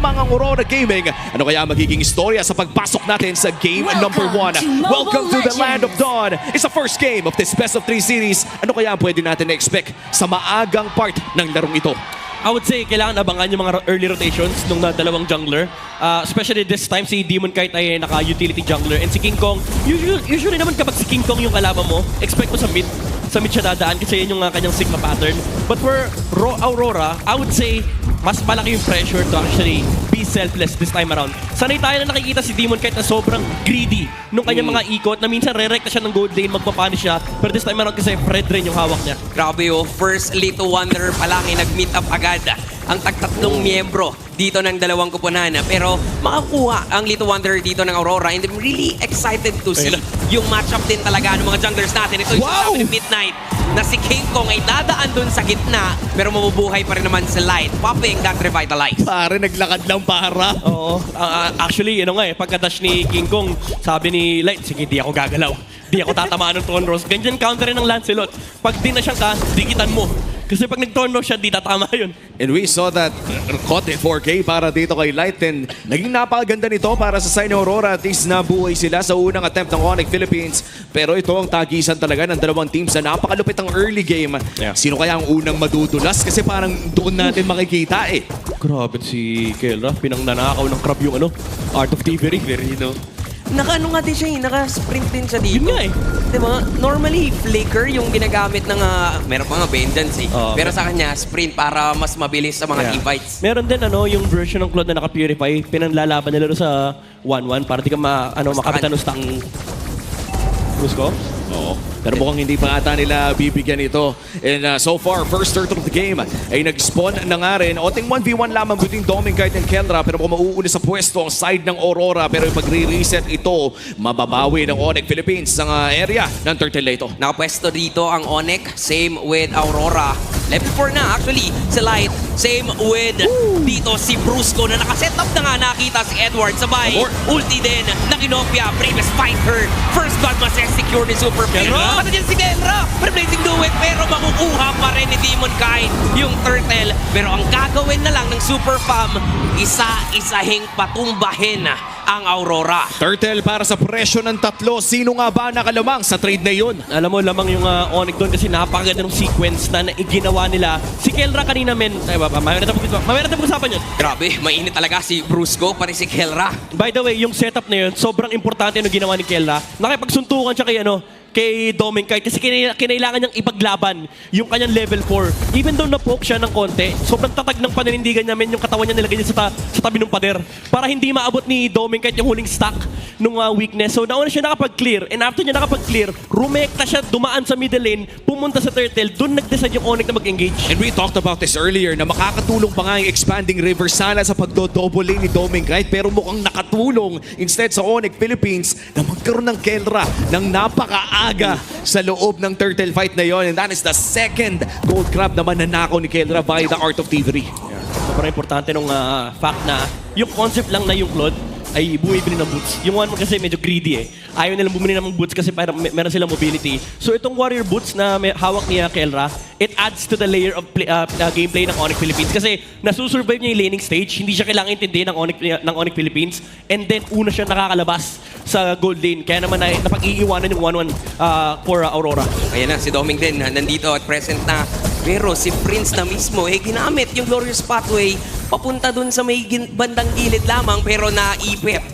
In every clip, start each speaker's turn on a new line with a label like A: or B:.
A: mga Aurora Gaming. Ano kaya magiging istorya sa pagpasok natin sa game number 1? Welcome to the Land of Dawn. It's the first game of this best of 3 series. Ano kaya pwede natin na-expect sa maagang part ng larong ito?
B: I would say, kailangan abangan yung mga early rotations ng dalawang jungler. Especially this time, si Demon Kite ay naka-utility jungler. And si King Kong, usually naman kapag si King Kong yung kalaban mo, expect mo sa mid. Sa mid siya dadaan kasi yun yung kanyang Sigma pattern. But for Aurora, I would say, mas malaki yung pressure to actually be selfless this time around. Sanay tayo na nakikita si Demon Kite na sobrang greedy nung kanyang mga ikot na minsan re-recta siya ng gold lane, magpapanish siya. Pero this time around kasi Fred rin yung hawak niya.
C: Grabe oh, first Little Wonder pa lang ay nag-meet up agad ang tagtatlong miyembro dito ng dalawang kupunan. Pero makakuha ang Little Wonder dito ng Aurora and I'm really excited to see yung matchup din talaga ng mga junglers natin. Ito yung sinabi ng Midnight na si King Kong ay dadaan dun sa gitna pero mabubuhay pa rin naman si Light, popping that revitalize.
A: Pare, naglakad lang para.
B: Oo. Actually, pagka-dash ni King Kong, sabi ni Light, sige, di ako gagalaw. Di ako tatamaan ng Thorn Rose. Ganyan counter rin ng Lancelot. Pag di na siyang dikitan mo. Kasi pag nag-Thorn Rose siya, di tatama yun.
A: And we saw that caught in 4K para dito kay Light and naging napakaganda nito para sa side ng Aurora. At least nabuhay sila sa unang attempt ng Onyx Philippines. Pero ito ang tagisan talaga ng dalawang teams na napakalupit ang early game.
B: Yeah.
A: Sino kaya ang unang madudulas? Kasi parang doon natin makikita eh.
B: Grabe si Kelra. Pinangnanakaw ng crab yung Art of Thievery.
C: Naka-ano nga din siya eh, naka-sprint din siya dito.
B: Yun nga eh.
C: Diba? Normally, flicker yung ginagamit ng, meron pa nga vengeance eh. Pero sa kanya, sprint para mas mabilis sa mga team fights.
B: Meron din yung version ng Claude na naka-purify. Pinanlalaban nila doon sa 1-1 para di ka makapitan ng stack. Gusto?
A: Oo. Pero mukhang hindi pa ata nila bibigyan ito. And so far, first turtle of the game ay nag-spawn na nga rin. Oting 1v1 lamang between Doming Kite and Kelra. Pero mukhang mauuna sa pwesto ang side ng Aurora. Pero pag re-reset ito, mababawi ng Onyx Philippines ang area ng turtle na ito.
C: Nakapwesto dito ang Onyx, same with Aurora. Level 4 na actually si Light. Same with dito si Brusco na nakasetup na nga nakita si Edward. Sabay, ulti din na Kinopia. Previous fighter. First blood must execute ni Super Kelra. Pati din si Kelra. Replacing Duet pero makukuha pa rin ni Demon Kite yung turtle. Pero ang gagawin na lang ng Super Fam, isa-isahing patumbahin ang Aurora.
A: Turtle para sa presyo ng tatlo. Sino nga ba nakalamang sa trade na yun?
B: Alam mo, lamang yung Onyx doon kasi napakaganda ng sequence na ginawa nila. Si Kelra kanina mamaya natin pag-usapan yun.
C: Grabe, mainit talaga si Brusco pati si Kelra.
B: By the way, yung setup na yun, sobrang importante yung ginawa ni Kelra. Nakipagsuntukan siya kay Doming Kite kasi kinailangan niyang ipaglaban yung kanyang level 4. Even though na-poke siya ng konti, sobrang tatag ng paninindigan namin yung katawan niya nilagay niya sa tabi ng pader para hindi maabot ni Doming Kite yung huling stack nung weakness. So nauna siya nakapag-clear and after niya nakapag-clear, rumekta siya, dumaan sa middle lane, pumunta sa turtle, doon nag-decide yung Onyx na mag-engage.
A: And we talked about this earlier na makakatulong pa nga yung expanding river sana sa pagdo-double lane ni Doming Kite pero mukhang nakatulong instead sa Onyx Philippines na magkaroon ng Kelra ng napaka-aga sa loob ng turtle fight na yon. And that is the second gold crab naman na nakaw ni Kelra by the Art of Thievery.
B: Sobrang importante nung fact na yung concept lang na yung Claude ay bumibili ng boots. Yung one kasi medyo greedy eh. Ayaw nilang bumili ng boots kasi meron silang mobility. So itong warrior boots na hawak niya Kelra, it adds to the layer of gameplay ng Onyx Philippines kasi nasusurvive niya yung laning stage, hindi siya kailangan intindihin ng Onyx Philippines, and then una siya nakakalabas sa gold lane. Kaya naman napag-iiwanan yung 1-1 for Aurora.
C: Ayan na, si Doming din nandito at present na. Pero si Prince na mismo, ginamit yung Glorious Pathway papunta dun sa may bandang gilid lamang pero naipit.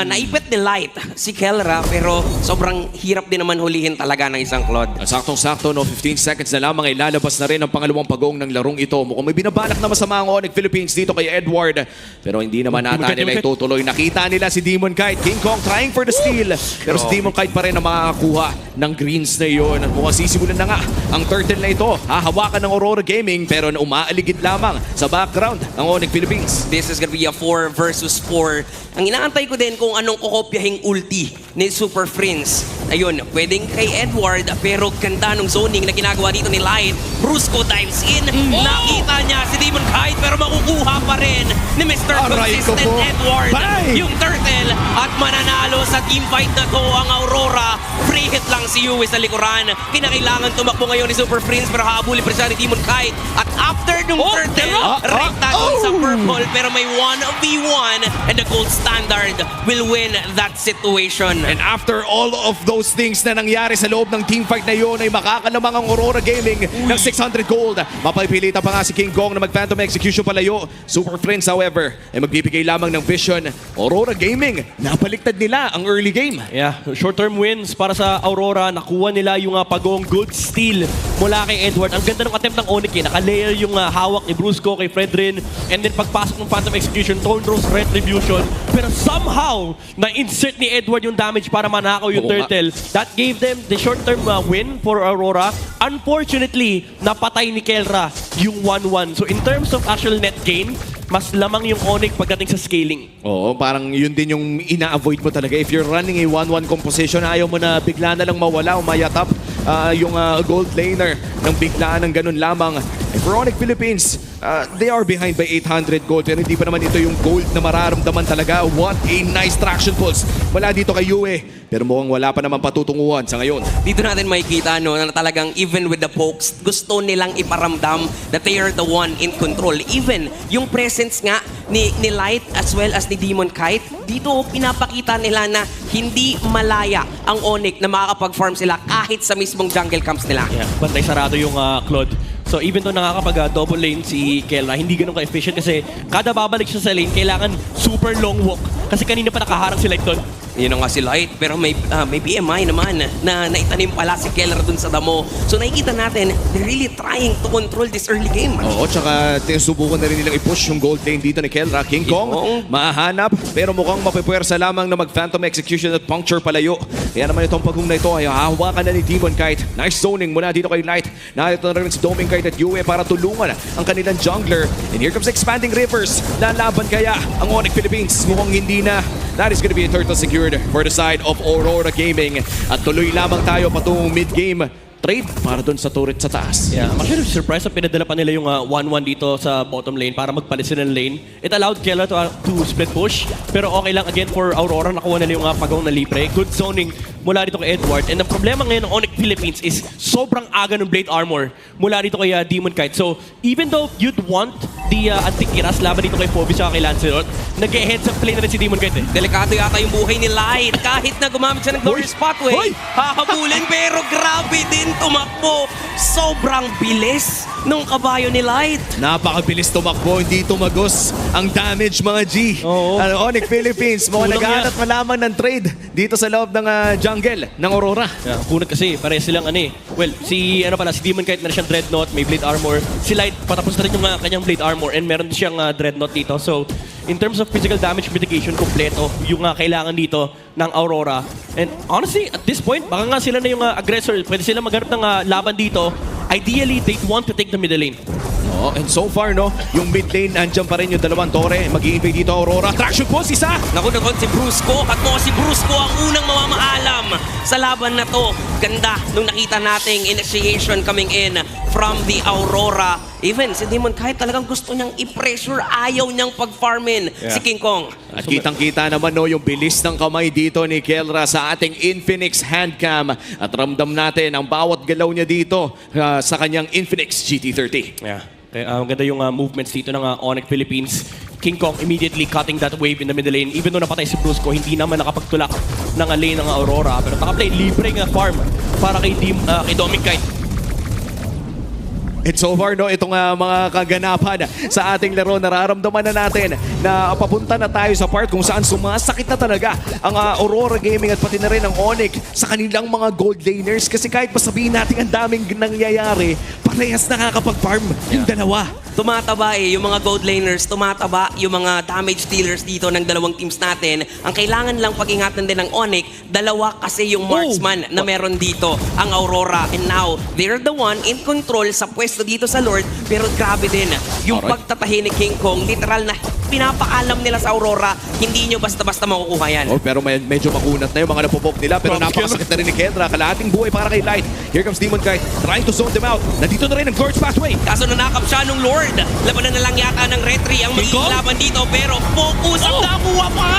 C: Naipit ni Light si Kelra pero sobrang hirap din naman hulihin talaga ng isang Claude.
A: Saktong-sakto, 15 seconds na lamang ay lalabas na rin ang pangalawang pagong ng larong ito. Mukhang may binabalak na masama ang Onyx Philippines dito kay Edward. Pero hindi naman ata nila itutuloy. Nakita nila si Demon Kite. King Kong trying for the steal. Pero si Demon Kite pa rin ang makakakuha ng greens na yun. At mukhang sisimulan na nga ang turtle na ito. Hahawakan ng Aurora Gaming pero umaaligid lamang sa background ng Onyx Philippines.
C: This is gonna be a 4 versus 4. Ang inaantay ko din kung anong kokopyahing ulti ni Super Prince Ayun, pwedeng kay Edward, pero ganda nung zoning na ginagawa dito ni Light. Brusco dives in. Nakita niya si Demon Kite, pero makukuha pa rin ni Mr.
A: Aray ko
C: Consistent
A: po.
C: Edward.
A: Bye!
C: Yung turtle at mananalo sa teamfight na to ang Aurora. Free hit lang si Yue sa likuran. Kinakailangan tumakbo ngayon ni Super Prince, pero habulin pa siya ni Demon Kite. At after nung turtle, rekta dun sa purple, pero may 1v1 and the gold standard will win that situation.
A: And after all of those things na nangyari sa loob ng teamfight na yun ay makakalamang ang Aurora Gaming ng 600 gold. Mapapilitan pa nga si King Kong na mag-Phantom Execution palayo. Super Prince, however, ay magbibigay lamang ng vision. Aurora Gaming, napaliktad nila ang early game.
B: Yeah, short-term wins para sa Aurora. Nakuha nila yung pagong gold steal mula kay Edward. Ang ganda ng attempt ng Onyx eh. Naka-layer yung hawak ni Brusco kay Fredrin. And then pagpasok ng Phantom Execution, Thornrose Retribution. Pero somehow, na-insert ni Edward yung damage para manakaw yung
A: Oo nga.
B: turtle. That gave them the short-term win for Aurora. Unfortunately, napatay ni Kelra yung 1-1. So in terms of actual net gain, mas lamang yung Onyx pagdating sa scaling.
A: Oo, parang yun din yung ina-avoid mo talaga. If you're running a 1-1 composition, ayaw mo na bigla na lang mawala o mayatap yung gold laner ng biglaan ng ganun lamang. And for Onyx Philippines, they are behind by 800 gold. Pero hindi pa naman ito yung gold na mararamdaman talaga. What a nice traction pulse mula dito kay Yue. Pero mukhang wala pa naman patutunguhan sa ngayon.
C: Dito natin makikita no, na talagang even with the pokes, gusto nilang iparamdam that they are the one in control. Even yung presence nga ni Light as well as ni Demon Kite, dito pinapakita nila na hindi malaya ang Onyx na makakapag-farm sila kahit sa mismong jungle camps nila.
B: Yeah, bantay sarado yung Claude. So even though nakakapag double lane si Kelra, hindi ganun ka-efficient kasi kada babalik siya sa lane, kailangan super long walk. Kasi kanina pa nakaharang si Light doon.
C: Yun nga si Light, pero may BMI naman na naitanim pala si Keller dun sa damo. So nakikita natin, they're really trying to control this early game.
A: Oo, tsaka subukan na rin nilang i-push yung gold lane dito ni Kelra. King Kong, mahanap, pero mukhang mapipwersa lamang na mag-Phantom Execution at puncture palayo. Kaya naman itong pagong na ito ay hahawakan na ni Demon Kite. Nice zoning mula dito kay Light. Narito na rin si Doming Kite at Yue para tulungan ang kanilang jungler. And here comes Expanding Rivers. Lalaban kaya ang Onyx Philippines? Mukhang hindi na. That is gonna be a turtle secured for the side of Aurora Gaming. At tuloy lamang tayo patungong mid-game trade para doon sa turret sa taas.
B: Yeah, I'm actually surprised na pinadala pa nila yung 1-1 dito sa bottom lane para magpalit sila ng lane. It allowed Kelra to split push, pero okay lang again for Aurora. Nakuha nila yung pagong na libre. Good zoning mula dito kay Edward. And ang problema ngayon ng Onyx Philippines is sobrang aga ng Blade Armor mula dito kay Demon Kite. So even though you'd want the Antikiras laban dito kay Phobos at kay Lancelot, nag-heads up play na rin si Demon Kite eh.
C: Delikado yata yung buhay ni Light. Kahit na gumamit siya ng Glorious Pathway, hahabulin, pero grabe din tumakbo. Sobrang bilis nung kabayo ni Light.
A: Napakabilis tumakbo, hindi tumagos ang damage mga G.
B: Oo.
A: Onyx Philippines, mukhang
B: Kulang
A: naghahanap malamang ng trade dito sa loob ng jungle ng Aurora.
B: Yeah, punot kasi, pares silang well, si Demon Kite meron siyang Dreadnought, may Blade Armor. Si Light, patapos na rin yung kanyang Blade Armor and meron siyang Dreadnought dito. So, in terms of physical damage mitigation, kompleto yung kailangan dito ng Aurora. And honestly, at this point, baka nga sila na yung aggressor. Pwede sila maghanap ng laban dito. Ideally, they want to take the middle lane.
A: Oh, and so far, no, yung mid lane, andyan pa rin yung dalawang tore. Mag-i-invade dito Aurora. Traction pulse, isa!
C: Naku, si Brusco. At mo si Brusco ang unang mamamaalam sa laban na to. Ganda nung nakita nating initiation coming in from the Aurora. Even si Demon Kite talagang gusto niyang i-pressure. Ayaw niyang pag-farmin si King Kong.
A: At kitang-kita naman no, yung bilis ng kamay dito ni Kelra sa ating Infinix handcam. At ramdam natin ang bawat galaw niya dito sa kanyang Infinix GT30.
B: Yeah. Ang ganda yung movements dito ng Onyx Philippines. King Kong immediately cutting that wave in the middle lane. Even though napatay si Brusco, hindi naman nakapagtulak ng lane ng Aurora. Pero nakaplay, libre nga farm para kay Doming Kite.
A: And so far, no, itong mga kaganapan sa ating laro, nararamdaman na natin na papunta na tayo sa part kung saan sumasakit na talaga ang Aurora Gaming at pati na rin ang Onyx sa kanilang mga gold laners. Kasi kahit pa sabihin natin ang daming nangyayari, parehas nakakapag-farm yung dalawa.
C: Tumataba yung mga gold laners, tumataba yung mga damage dealers dito ng dalawang teams natin. Ang kailangan lang pag-ingatan din ng Onyx, dalawa kasi yung marksman na meron dito, ang Aurora. And now, they're the one in control sa pwesto dito sa Lord. Pero grabe din, yung pagtatahi ni King Kong, literal na pinapaalam nila sa Aurora, hindi nyo basta-basta makukuha yan.
A: Oh, pero medyo makunat na yung mga napupok nila. Pero napakasakit na rin ni Kendra. Kalahating buhay para kay Light. Here comes Demon Kite, trying to zone them out. Nandito na rin ang Gorge Pathway.
C: Kaso nanakap siya nung Lord. Labanan na lang yata ng Retri ang magiging
B: Kong?
C: laban dito. Pero focus ang nakuha pa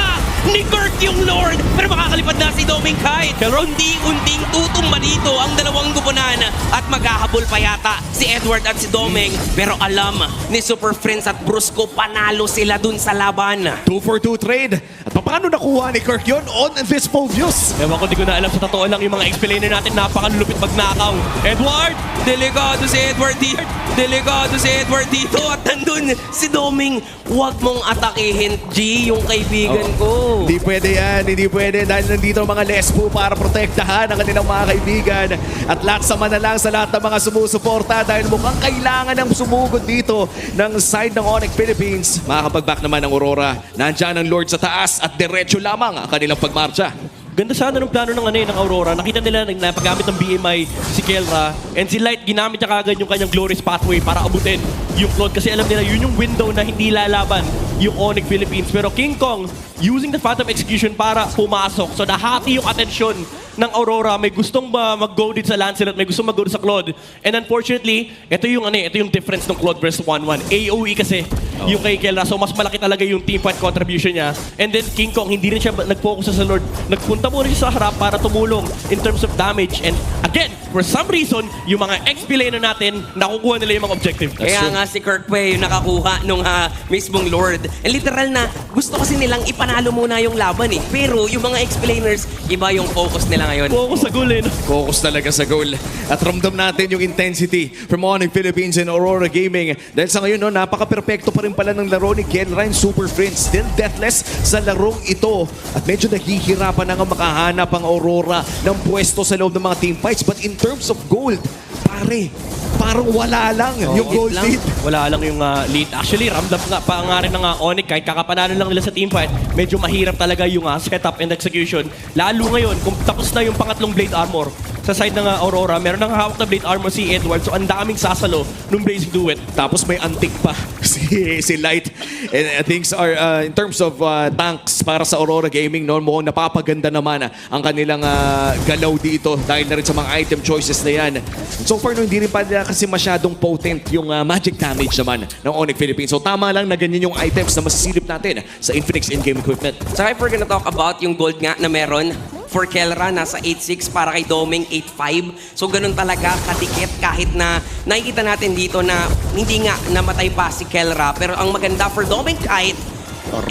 C: ni Kirk yung Lord. Pero makakalipad na si Doming Kite. Unti-unting tutumba dito ang dalawang gupunan. At maghahabol pa yata si Edward at si Doming. Pero alam ni Super Friends at Brusco, panalo sila dun sa laban.
A: 2-for-2 trade. At paano nakuha ni Kirk yun on this Phobius?
B: Ewan ko, di ko na alam. Sa totoo lang, yung mga explainer natin, napakalupit magnakaw. Edward!
C: Delikado si Edward dito. Delikado si Edward dito. At nandun si Doming. Huwag mong atakihin, G, yung kaibigan ko.
A: Hindi pwede yan, hindi pwede dahil nandito ang mga Lespo para protektahan ang kanilang mga kaibigan. At lahat sama na lang sa lahat ng mga sumusuporta dahil mukhang kailangan ng sumugod dito ng side ng Onyx Philippines. Makakapag-back naman ng Aurora. Nandyan ang Lord sa taas at diretso lamang ang kanilang pagmarcha.
B: Ganda sana ng plano ng Aurora. Nakita nila na paggamit ng BMI si Kelra and si Light, ginamit niya kagad yung kanyang Glorious Pathway para abutin yung Claude kasi alam nila yun yung window na hindi lalaban yung Onyx Philippines. Pero King Kong using the Phantom Execution para pumasok. So nahati yung atensyon ng Aurora. May gustong mag-go dito sa Lancelot, may gustong mag-go sa Claude. And unfortunately, ito yung difference ng Claude versus 1-1. AOE kasi yung kay Kelra. So mas malaki talaga yung team fight contribution niya. And then King Kong, hindi rin siya nag-focus sa Lord. Nagpunta muna siya sa harap para tumulong in terms of damage. And again, for some reason, yung mga XP laner natin, nakukuha nila yung mga objective.
C: Kaya nga si Kirk pa yung nakakuha nung mismong Lord. And literal na, gusto kasi nilang ipanalo muna yung laban eh. Pero yung mga explainers, iba yung focus nila ngayon.
B: Focus sa goal
A: Focus talaga sa goal. At ramdam natin yung intensity from Onyx Philippines and Aurora Gaming. Dahil sa ngayon, napaka-perfecto pa rin pala ng laro ni Ken Ryan Super Friends. Still deathless sa larong ito. At medyo naghihirapan na nga makahanap ang Aurora ng pwesto sa loob ng mga team fights. But in terms of gold, pare, parang wala lang yung gold
C: lang.
A: lead.
B: Wala lang yung lead. Actually, ramdam nga pa nga rin ng Onyx. Kahit kakapanalo lang nila sa teamfight, medyo mahirap talaga yung setup and execution. Lalo ngayon, kung tapos na yung pangatlong Blade Armor sa side ng Aurora, meron nang hawak na Blade Armor si Edward. So, ang daming sasalo nung Blazing Duet.
A: Tapos may antik pa si Light. And things are, in terms of tanks para sa Aurora Gaming, mukhang napapaganda naman ang kanilang galaw dito dahil na rin sa mga item choices na yan. So far, hindi rin pa kasi masyadong potent yung magic damage naman ng Onyx Philippines. So tama lang na ganyan yung items na masisilip natin sa Infinix in-game equipment.
C: Saka if we're gonna talk about yung gold nga na meron, for Kelra, nasa 8-6 para kay Doming 8-5. So ganun talaga kadikit kahit na nakikita natin dito na hindi nga namatay pa si Kelra. Pero ang maganda for Doming Kite,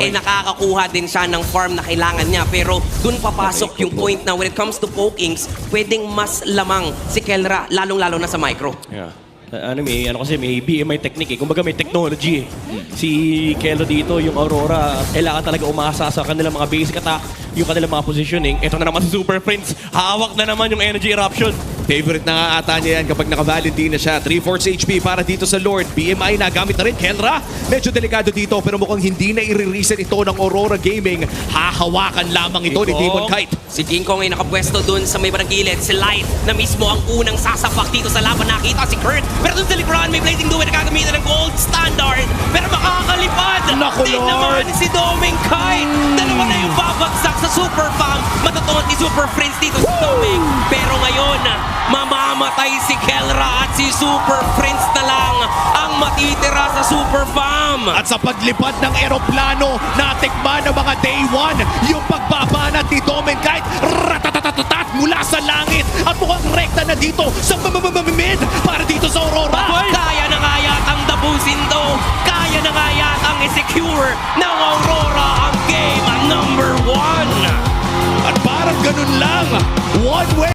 C: nakakakuha din siya ng farm na kailangan niya. Pero dun papasok yung point na when it comes to pokings, pwedeng mas lamang si Kelra, lalong-lalo na sa micro.
B: Yeah. Kasi may BMI technique eh. Kumbaga may technology eh. Si Kelo dito, yung Aurora, kailangan talaga umasa sa kanilang mga basic attack, yung kanilang mga positioning. Ito na naman si Super Friends. Hawak na naman yung energy eruption.
A: Favorite na nga ata niya yan kapag naka-valentine na siya. 3-4 HP para dito sa Lord. BMI na gamit na rin. Kelra, medyo delikado dito pero mukhang hindi na i-reset ito ng Aurora Gaming. Hahawakan lamang ito ni Demon Kite.
C: Si King Kong ay nakapwesto dun sa may barangilid. Si Light na mismo ang unang sasapak dito sa laban. Nakita si Kurt. Pero dun sa likuran, may Blazing Duet na gagamitan ng gold standard. Pero makakalipad.
A: Naku,
C: Din
A: Lord.
C: naman si Doming Kite. Dalawa na yung babagsak sa Super Fam. Matutungot ni Super Friends dito si Doming. Pero ngayon, mamamatay si Kelra at si Super Friends na lang ang matitira sa Super Fam.
A: At sa paglipad ng eroplano, natikman ng mga day 1 yung pagbabanat ni Domen Kite. Ratatatatat mula sa langit. At mukhang rekta na dito sa mid para dito sa Aurora.
C: Kaya na nga yatang dabusin to. Kaya na nga yatang i-secure ng Aurora ang game number 1.
A: At parang ganun lang. One way.